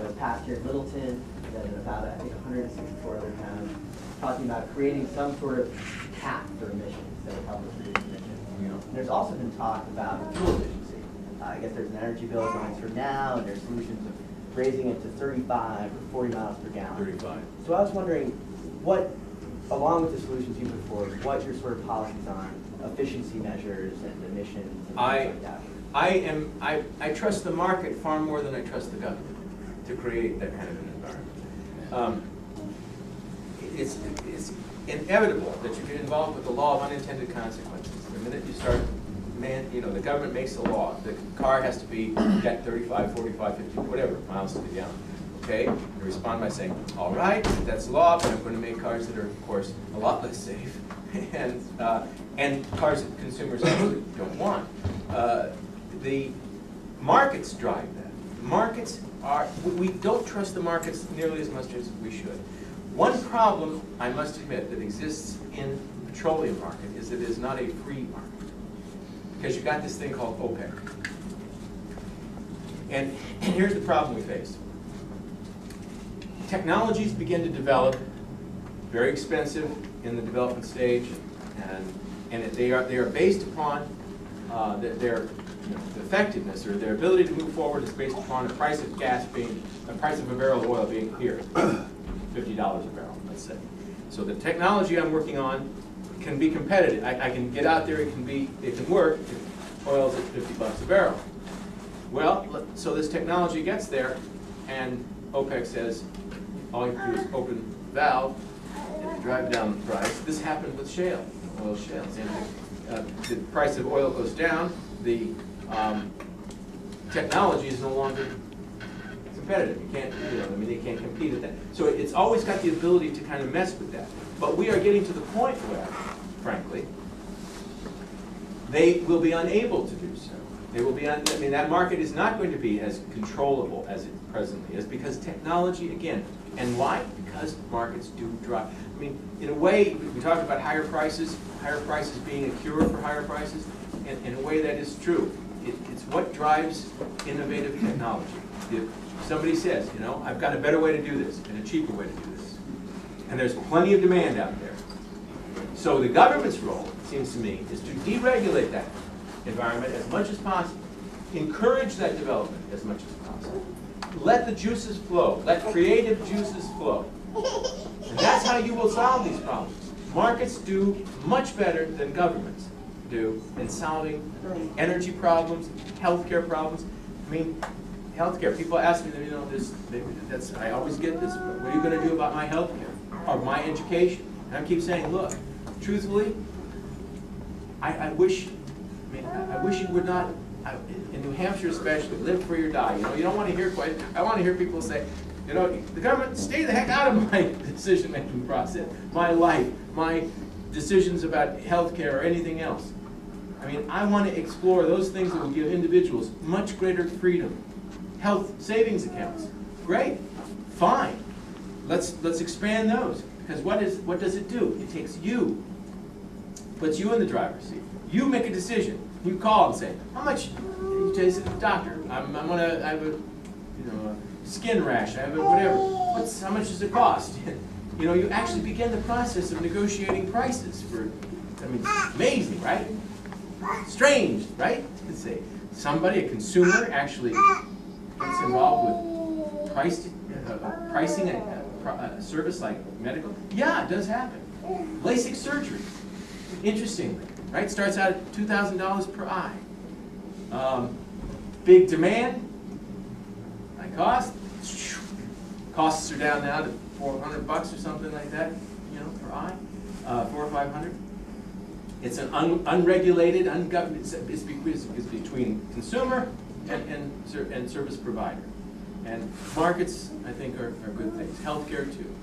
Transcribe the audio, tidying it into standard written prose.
that was passed here in Littleton, and in about, I think, 164 other towns, talking about creating some sort of cap for emissions that would help us reduce emissions. And there's also been talk about fuel efficiency. I guess there's an energy bill going through now, and there's solutions of raising it to 35 or 40 miles per gallon. 35. So I was wondering, what, along with the solutions you put forward, what your sort of policies on efficiency measures and emissions and things like that? I trust the market far more than I trust the government to create that kind of an environment. It's inevitable that you get involved with the law of unintended consequences. The minute you start, the government makes the law. The car has to be at 35, 45, 50, whatever miles to the gallon. Okay? You respond by saying, all right, that's law, but I'm going to make cars that are, of course, a lot less safe, and cars that consumers actually don't want. The markets drive that. Markets are, we don't trust the markets nearly as much as we should. One problem, I must admit, that exists in the petroleum market is that it is not a free market. Because you've got this thing called OPEC. And here's the problem we face. Technologies begin to develop, very expensive in the development stage, and they are based upon their effectiveness, or their ability to move forward is based upon the price of gas being, the price of a barrel of oil being here, $50 a barrel, let's say. So the technology I'm working on can be competitive. I can get out there, it can work, oil's at $50 a barrel. Well, so this technology gets there, and OPEC says, all you have to do is open the valve and drive down the price. This happened with shale, oil shales. The price of oil goes down, the technology is no longer competitive. You can't, they can't compete at that. So it's always got the ability to kind of mess with that. But we are getting to the point where, frankly, they will be unable to do so. They will be, that market is not going to be as controllable as it presently is, because technology, again, and why? Because markets do drive. In a way, we talk about higher prices being a cure for higher prices. In a way, that is true. It's what drives innovative technology. If somebody says, I've got a better way to do this and a cheaper way to do this, and there's plenty of demand out there. So the government's role, it seems to me, is to deregulate that environment as much as possible, encourage that development as much as possible, let the juices flow, let creative juices flow. And that's how you will solve these problems. Markets do much better than governments do in solving energy problems, healthcare problems. Healthcare, people ask me, I always get this, what are you going to do about my healthcare or my education? And I keep saying, look, truthfully, I wish you would not, in New Hampshire especially, live free or die. You don't want to hear I want to hear people say, the government, stay the heck out of my decision-making process, my life, my decisions about healthcare or anything else. I want to explore those things that will give individuals much greater freedom. Health savings accounts, great, fine. Let's expand those, because what does it do? It takes you, puts you in the driver's seat. You make a decision. You call and say, how much? You say to the doctor, I have a skin rash. I have a whatever. How much does it cost? You actually begin the process of negotiating prices for. It's amazing, right? Strange, right? To say somebody, a consumer, actually gets involved with pricing a service like medical. Yeah, it does happen. LASIK surgery, interestingly, right? Starts out at $2,000 per eye. Big demand, high cost. Costs are down now to $400 or something like that, per eye, $400 or $500. It's an unregulated, ungoverned. It's between consumer and service provider. And markets, I think, are good things. Healthcare too.